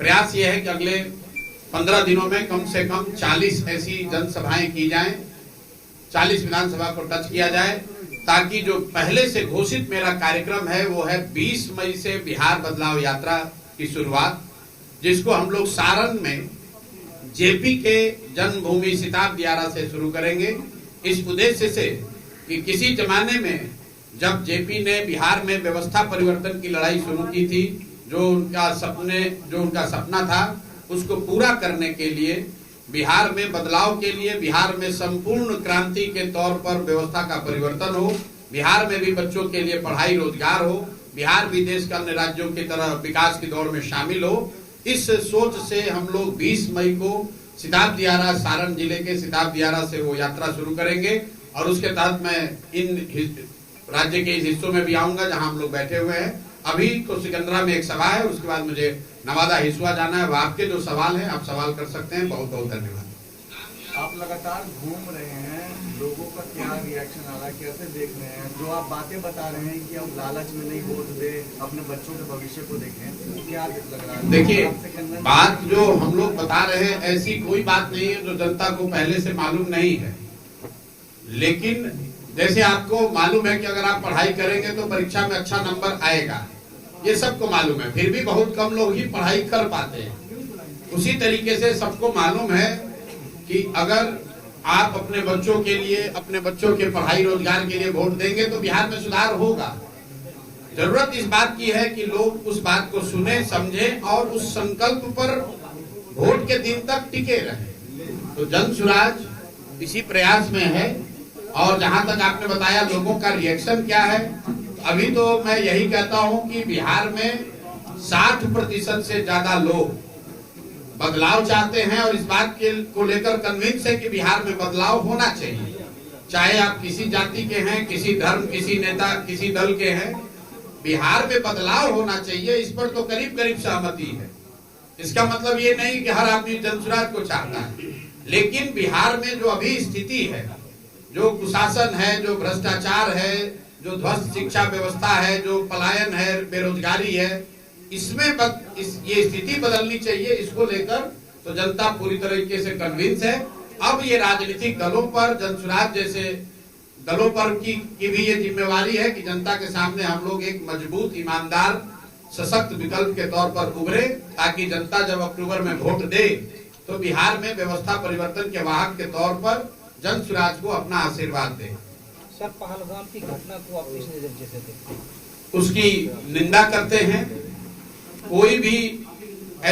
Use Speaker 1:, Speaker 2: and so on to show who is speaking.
Speaker 1: प्रयास ये है कि अगले 15 दिनों में कम से कम 40 ऐसी जनसभाएं की जाएं, 40 विधानसभा को टच किया जाए, ताकि जो पहले से घोषित मेरा कार्यक्रम है वो है 20 मई से बिहार बदलाव यात्रा की शुरुआत, जिसको हम लोग सारण में जेपी के जन्मभूमि सिताब दियारा से शुरू करेंगे, इस उद्देश्य से कि किसी जमाने में जब जेपी ने बिहार में व्यवस्था परिवर्तन की लड़ाई शुरू की थी, जो उनका सपना था, उसको पूरा करने के लिए, बिहार में बदलाव के लिए, बिहार में संपूर्ण क्रांति के तौर पर व्यवस्था का परिवर्तन हो, बिहार में भी बच्चों के लिए पढ़ाई रोजगार हो, बिहार भी देश के अन्य राज्यों की तरह विकास की दौड़ में शामिल हो, इस सोच से हम लोग 20 मई को सिताब दियारा, सारण जिले के सिताब दियारा से वो यात्रा शुरू करेंगे। और उसके तहत मैं इन राज्य के इस हिस्सों में भी आऊंगा जहां हम लोग बैठे हुए हैं। अभी तो सिकंदरा में एक सभा है, उसके बाद मुझे नवादा हिसुआ जाना है। आपके जो सवाल हैं आप सवाल कर सकते हैं। बहुत बहुत धन्यवाद।
Speaker 2: आप लगातार घूम रहे हैं, लोगों का क्या रिएक्शन आ रहा है, कैसे देख रहे हैं? जो आप बातें बता रहे हैं कि हम लालच में नहीं वोट दे, अपने बच्चों के भविष्य को देखें, क्या लग रहा है?
Speaker 1: देखिए, बात जो हम लोग बता रहे हैं ऐसी कोई बात नहीं है जो जनता को पहले से मालूम नहीं है। लेकिन जैसे आपको मालूम है कि अगर आप पढ़ाई करेंगे तो परीक्षा में अच्छा नंबर आएगा, ये सबको मालूम है, फिर भी बहुत कम लोग ही पढ़ाई कर पाते हैं। उसी तरीके से सबको मालूम है कि अगर आप अपने बच्चों के लिए, अपने बच्चों के पढ़ाई रोजगार के लिए वोट देंगे तो बिहार में सुधार होगा। जरूरत इस बात की है कि लोग उस बात को सुने, समझे और उस संकल्प पर वोट के दिन तक टिके रहें। तो जन सुराज इसी प्रयास में है। और जहां तक आपने बताया लोगों का रिएक्शन क्या है, अभी तो मैं यही कहता हूं कि बिहार में 60% से ज्यादा लोग बदलाव चाहते हैं और इस बात को लेकर कन्विंस है कि बिहार में बदलाव होना चाहिए। चाहे आप किसी जाति के हैं, किसी धर्म, किसी नेता, किसी दल के हैं, बिहार में बदलाव होना चाहिए, इस पर तो करीब करीब सहमति है। इसका मतलब ये नहीं कि हर आदमी जनसुराज को चाहता है, लेकिन बिहार में जो अभी स्थिति है, जो कुशासन है, जो भ्रष्टाचार है, जो ध्वस्त शिक्षा व्यवस्था है, जो पलायन है, बेरोजगारी है, इसमें ये स्थिति बदलनी चाहिए। इसको लेकर तो जनता पूरी तरीके से कन्विंस है। अब ये राजनीतिक दलों पर, जनसुराज जैसे दलों पर की भी ये जिम्मेवारी है कि जनता के सामने हम लोग एक मजबूत, ईमानदार, सशक्त विकल्प के तौर पर उभरे, ताकि जनता जब अक्टूबर में वोट दे तो बिहार में व्यवस्था परिवर्तन के वाहक के तौर पर जनसुराज को अपना आशीर्वाद दे।
Speaker 3: सर, पहलगाम की घटना को आप किस नजरिए से देखते हैं?
Speaker 1: उसकी निंदा करते हैं। कोई भी